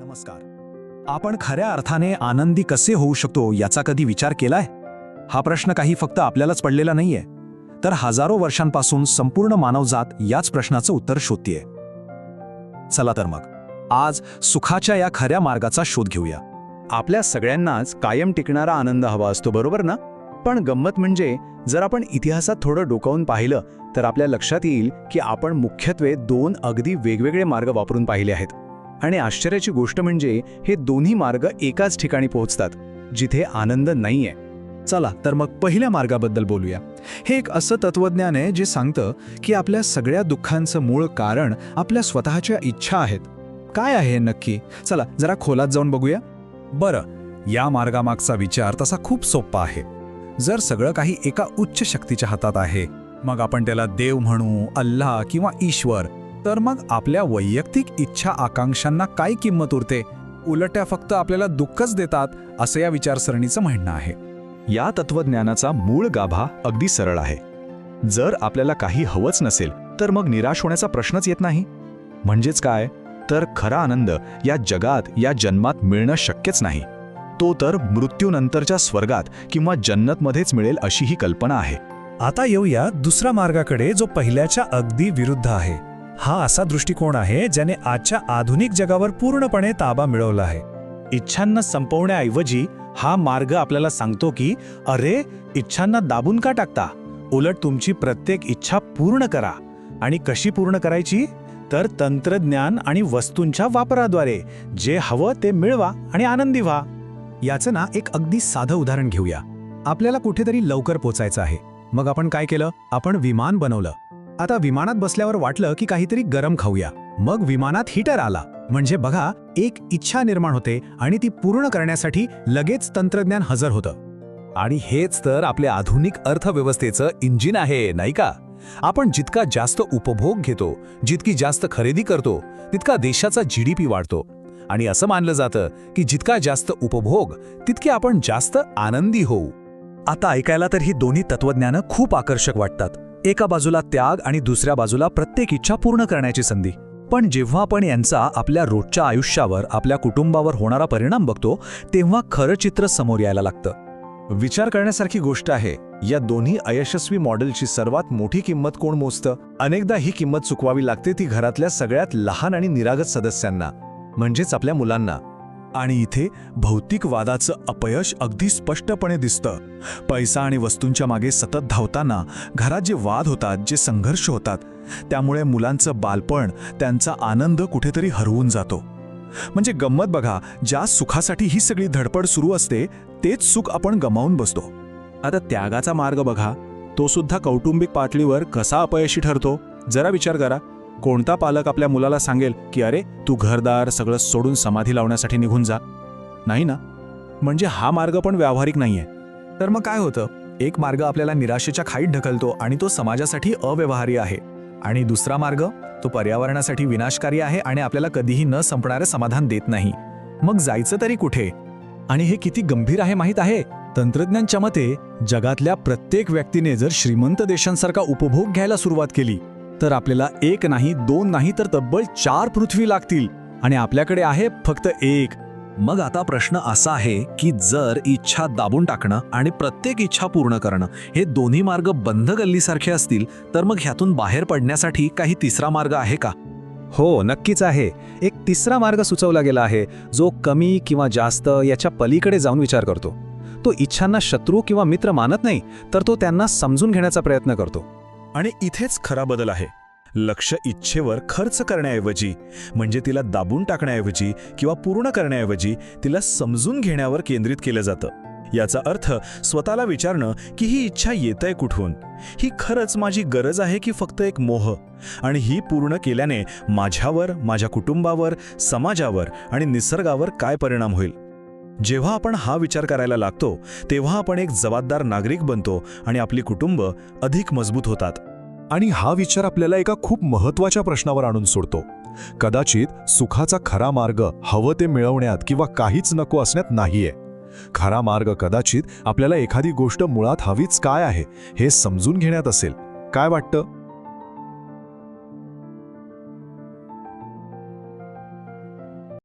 नमस्कार. आपण खऱ्या अर्थाने आनंदी कसे होऊ शकतो याचा कधी विचार केलाय? हा प्रश्न काही फक्त आपल्यालाच पडलेला नाहीये, तर हजारो वर्षांपासून संपूर्ण मानवजात याच प्रश्नाचं उत्तर शोधतीये. चला तर मग आज सुखाच्या या खऱ्या मार्गाचा शोध घेऊया. आपल्या सगळ्यांनाच कायम टिकणारा आनंद हवा असतो, बरोबर ना? पण गंमत म्हणजे जर आपण इतिहासात थोडं डोकावून पाहिलं तर आपल्या लक्षात येईल की आपण मुख्यत्वे दोन अगदी वेगवेगळे मार्ग वापरून पाहिले आहेत. आणि आश्चर्याची गोष्ट म्हणजे हे दोन्ही मार्ग एकाच ठिकाणी पोहोचतात, जिथे आनंद नाहीये. चला तर मग पहिल्या मार्गाबद्दल बोलूया. हे एक असं तत्वज्ञान आहे जे सांगतं की आपल्या सगळ्या दुःखांचं मूळ कारण आपल्या स्वतःच्या इच्छा आहेत. काय आहे हे नक्की? चला जरा खोलात जाऊन बघूया. बरं, या मार्गामागचा विचार तसा खूप सोपा आहे. जर सगळं काही एका उच्च शक्तीच्या हातात आहे, मग आपण त्याला देव म्हणू, अल्लाह किंवा ईश्वर, तर मग आपल्या वैयक्तिक इच्छा आकांक्षांना काय किंमत उरते? उलट त्या फक्त आपल्याला दुःखच देतात, असं या विचारसरणीचं म्हणणं आहे. या तत्वज्ञानाचा मूळ गाभा अगदी सरळ आहे. जर आपल्याला काही हवंच नसेल तर मग निराश होण्याचा प्रश्नच येत नाही. म्हणजेच काय? तर खरा आनंद या जगात, या जन्मात मिळणं शक्यच नाही. तो तर मृत्यूनंतरच्या स्वर्गात किंवा जन्नतमध्येच मिळेल अशी ही कल्पना आहे. आता येऊया दुसऱ्या मार्गाकडे, जो पहिल्याच्या अगदी विरुद्ध आहे. हा असा दृष्टिकोन आहे ज्याने आजच्या आधुनिक जगावर पूर्णपणे ताबा मिळवला आहे. इच्छांना संपवण्याऐवजी हा मार्ग आपल्याला सांगतो की अरे, इच्छांना दाबून का टाकता? उलट तुमची प्रत्येक इच्छा पूर्ण करा. आणि कशी पूर्ण करायची? तर तंत्रज्ञान आणि वस्तूंच्या वापराद्वारे जे हवं ते मिळवा आणि आनंदी व्हा. याचं ना एक अगदी साधं उदाहरण घेऊया. आपल्याला कुठेतरी लवकर पोचायचं आहे. मग आपण काय केलं? आपण विमान बनवलं. आता विमानात बसल्यावर वाटलं की काहीतरी गरम खाऊया. मग विमानात हीटर आला. म्हणजे बघा, एक इच्छा निर्माण होते आणि ती पूर्ण करण्यासाठी लगेच तंत्रज्ञान हजर होतं. आणि हेच तर आपल्या आधुनिक अर्थव्यवस्थेचं इंजिन आहे, नाही का? आपण जितका जास्त उपभोग घेतो, जितकी जास्त खरेदी करतो, तितका देशाचा GDP वाढतो. आणि असं मानलं जातं की जितका जास्त उपभोग तितके आपण जास्त आनंदी होऊ. आता ऐकायला तर ही दोन्ही तत्वज्ञानं खूप आकर्षक वाटतात. एका बाजूला त्याग आणि दुसऱ्या बाजूला प्रत्येक इच्छा पूर्ण करण्याची संधी. पण जेव्हा आपण यांचा आपल्या रोजच्या आयुष्यावर, आपल्या कुटुंबावर होणारा परिणाम बघतो, तेव्हा खरं चित्र समोर यायला लागतं. विचार करण्यासारखी गोष्ट आहे. या दोन्ही अयशस्वी मॉडेलची सर्वात मोठी किंमत कोण मोजतं? अनेकदा ही किंमत चुकवावी लागते ती घरातल्या सगळ्यात लहान आणि निरागस सदस्यांना, म्हणजेच आपल्या मुलांना. आणि इथे भौतिकवादाचं अपयश अगदी स्पष्टपणे दिसतं. पैसा आणि वस्तूंच्या मागे सतत धावताना घरात जे वाद होतात, जे संघर्ष होतात, त्यामुळे मुलांचं बालपण, त्यांचा आनंद कुठेतरी हरवून जातो. म्हणजे गंमत बघा, ज्या सुखासाठी ही सगळी धडपड सुरू असते, तेच सुख आपण गमावून बसतो. आता त्यागाचा मार्ग बघा, तो सुद्धा कौटुंबिक पातळीवर कसा अपयशी ठरतो. जरा विचार करा. कोणता पालक आपल्या मुलाला सांगेल की अरे, तू घरदार सगळं सोडून समाधी लावण्यासाठी निघून जा? नाही ना. म्हणजे हा मार्ग पण व्यावहारिक नाहीये. तर मग काय होतं? एक मार्ग आपल्याला निराशेच्या खाईत ढकलतो आणि तो समाजासाठी अव्यवहार्य आहे. आणि दुसरा मार्ग, तो पर्यावरणासाठी विनाशकारी आहे आणि आपल्याला कधीही न संपणारं समाधान देत नाही. मग जायचं तरी कुठे? आणि हे किती गंभीर आहे माहीत आहे? तंत्रज्ञानच्या मते जगातल्या प्रत्येक व्यक्तीने जर श्रीमंत देशांसारखा उपभोग घ्यायला सुरुवात केली तर आपल्याला एक नाही, दोन नाही, तर तब्बल 4 पृथ्वी लागतील. आणि आपल्याकडे आहे फक्त एक. मग आता प्रश्न असा आहे की जर इच्छा दाबून टाकणं आणि प्रत्येक इच्छा पूर्ण करणं हे दोन्ही मार्ग बंद गल्लीसारखे असतील, तर मग ह्यातून बाहेर पडण्यासाठी काही तिसरा मार्ग आहे का? हो, नक्कीच आहे. एक तिसरा मार्ग सुचवला गेला आहे, जो कमी किंवा जास्त याच्या पलीकडे जाऊन विचार करतो. तो इच्छांना शत्रू किंवा मित्र मानत नाही, तर तो त्यांना समजून घेण्याचा प्रयत्न करतो. आणि इथेच खरा बदल आहे. लक्ष इच्छेवर खर्च करण्याऐवजी, म्हणजे तिला दाबून टाकण्याऐवजी किंवा पूर्ण करण्याऐवजी तिला समजून घेण्यावर केंद्रित केलं जातं. याचा अर्थ स्वतःला विचारणं की ही इच्छा येतंय कुठून? ही खरंच माझी गरज आहे की फक्त एक मोह? आणि ही पूर्ण केल्याने माझ्यावर, माझ्या कुटुंबावर, समाजावर आणि निसर्गावर काय परिणाम होईल? जेव्हा आपण हा विचार करायला लागतो, तेव्हा आपण एक जबाबदार नागरिक बनतो आणि आपली कुटुंब अधिक मजबूत होतात. आणि हा विचार आपल्याला एका खूप महत्त्वाच्या प्रश्नावर आणून सोडतो. कदाचित सुखाचा खरा मार्ग हवं ते मिळवण्यात किंवा काहीच नको असण्यात नाहीये. खरा मार्ग कदाचित आपल्याला एखादी गोष्ट मुळात हवीच काय आहे हे समजून घेण्यात असेल. काय वाटतं?